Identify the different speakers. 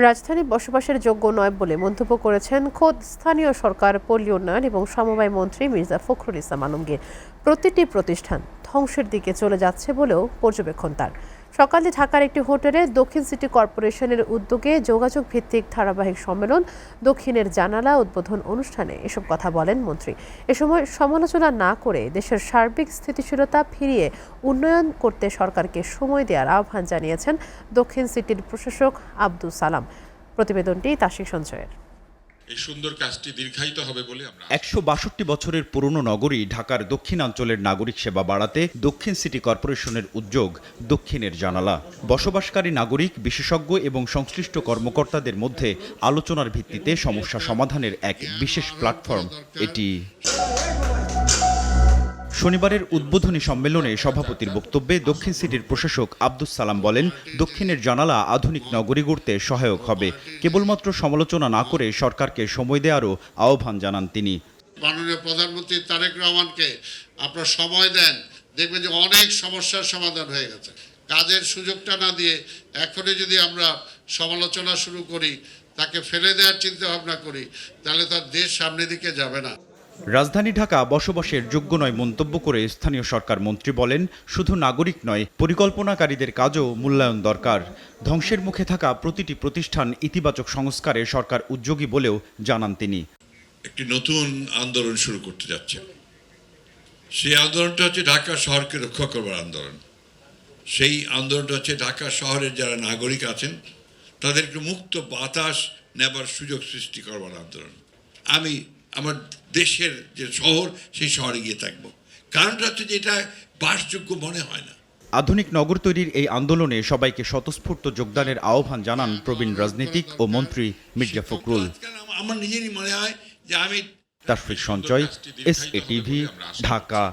Speaker 1: রাজধানী বসবাসের যোগ্য নয় বলে মন্তব্য করেছেন খোদ স্থানীয় সরকার, পল্লী উন্নয়ন এবং সমবায় মন্ত্রী মির্জা ফখরুল ইসলাম আলমগীর। প্রতিটি প্রতিষ্ঠান ধ্বংসের দিকে চলে যাচ্ছে বলেও পর্যবেক্ষণ তার। সকালে ঢাকার একটি হোটেলে দক্ষিণ সিটি কর্পোরেশনের উদ্যোগে যোগাযোগ ভিত্তিক ধারাবাহিক সম্মেলন দক্ষিণের জানালা উদ্বোধন অনুষ্ঠানে এসব কথা বলেন মন্ত্রী। এ সময় সমালোচনা না করে দেশের সার্বিক স্থিতিশীলতা ফিরিয়ে উন্নয়ন করতে সরকারকে সময় দেওয়ার আহ্বান জানিয়েছেন দক্ষিণ সিটির প্রশাসক আব্দুল সালাম। প্রতিবেদনটি তাসিক সঞ্চয়ের।
Speaker 2: এই সুন্দর কাজটি দীর্ঘায়িত হবে বলে আমরা
Speaker 3: ১৬২ বছরের পুরনো নগরী ঢাকার দক্ষিণাঞ্চলের নাগরিক সেবা বাড়াতে দক্ষিণ সিটি কর্পোরেশনের উদ্যোগ দক্ষিণের জানালা। বসবাসকারী নাগরিক, বিশেষজ্ঞ এবং সংশ্লিষ্ট কর্মকর্তাদের মধ্যে আলোচনার ভিত্তিতে সমস্যা সমাধানের এক বিশেষ প্ল্যাটফর্ম এটি। শনিবারের উদ্বোধনী সম্মেলনে সভাপতির বক্তব্যে দক্ষিণ সিটির প্রশাসক আব্দুস সালাম বলেন, দক্ষিণের জানালা আধুনিক নগরী গড়তে সহায়ক হবে। কেবলমাত্র সমালোচনা না করে সরকারকে সময় দেওয়ারও আহ্বান জানান তিনি।
Speaker 4: মাননীয় প্রধানমন্ত্রী তারেক রহমানকে আপনারা সময় দেন, দেখবেন যে অনেক সমস্যার সমাধান হয়ে গেছে। কাজের সুযোগটা না দিয়ে এখনই যদি আমরা সমালোচনা শুরু করি, তাকে ফেলে দেওয়ার চিন্তা ভাবনা করি, তাহলে তার দেশ সামনের দিকে যাবে না।
Speaker 3: রাজধানী ঢাকা বসবাসের যোগ্য নয় মন্তব্য করে স্থানীয় সরকার মন্ত্রী বলেন, শুধু নাগরিক নয়, পরিকল্পনাকারীদের কাজও মূল্যায়ন দরকার। ধ্বংসের মুখে থাকা প্রতিটি প্রতিষ্ঠান ইতিবাচক সংস্কারে সরকার উদ্যোগী বলেও জানান তিনি।
Speaker 2: একটি নতুন আন্দোলন শুরু করতে যাচ্ছে। সেই আন্দোলনটা হচ্ছে ঢাকা শহরকে রক্ষা করবার আন্দোলন। সেই আন্দোলনটা হচ্ছে ঢাকা শহরের যারা নাগরিক আছেন তাদেরকে মুক্ত বাতাস নেবার সুযোগ সৃষ্টি করবার আন্দোলন। আমি আমার দেশের যে শহর, সেই শহরে গিয়ে থাকবো। কারণটা হচ্ছে যে এটা বাসযোগ্য মনে হয় না।
Speaker 3: আধুনিক নগর তৈরির এই আন্দোলনে সবাইকে স্বতঃস্ফূর্ত যোগদানের আহ্বান জানান প্রবীণ রাজনীতিক ও মন্ত্রী মির্জা ফখরুল।
Speaker 2: আমার নিজেরই মনে হয় যে আমি
Speaker 3: তাসফিক সঞ্চয়, SATV, ঢাকা।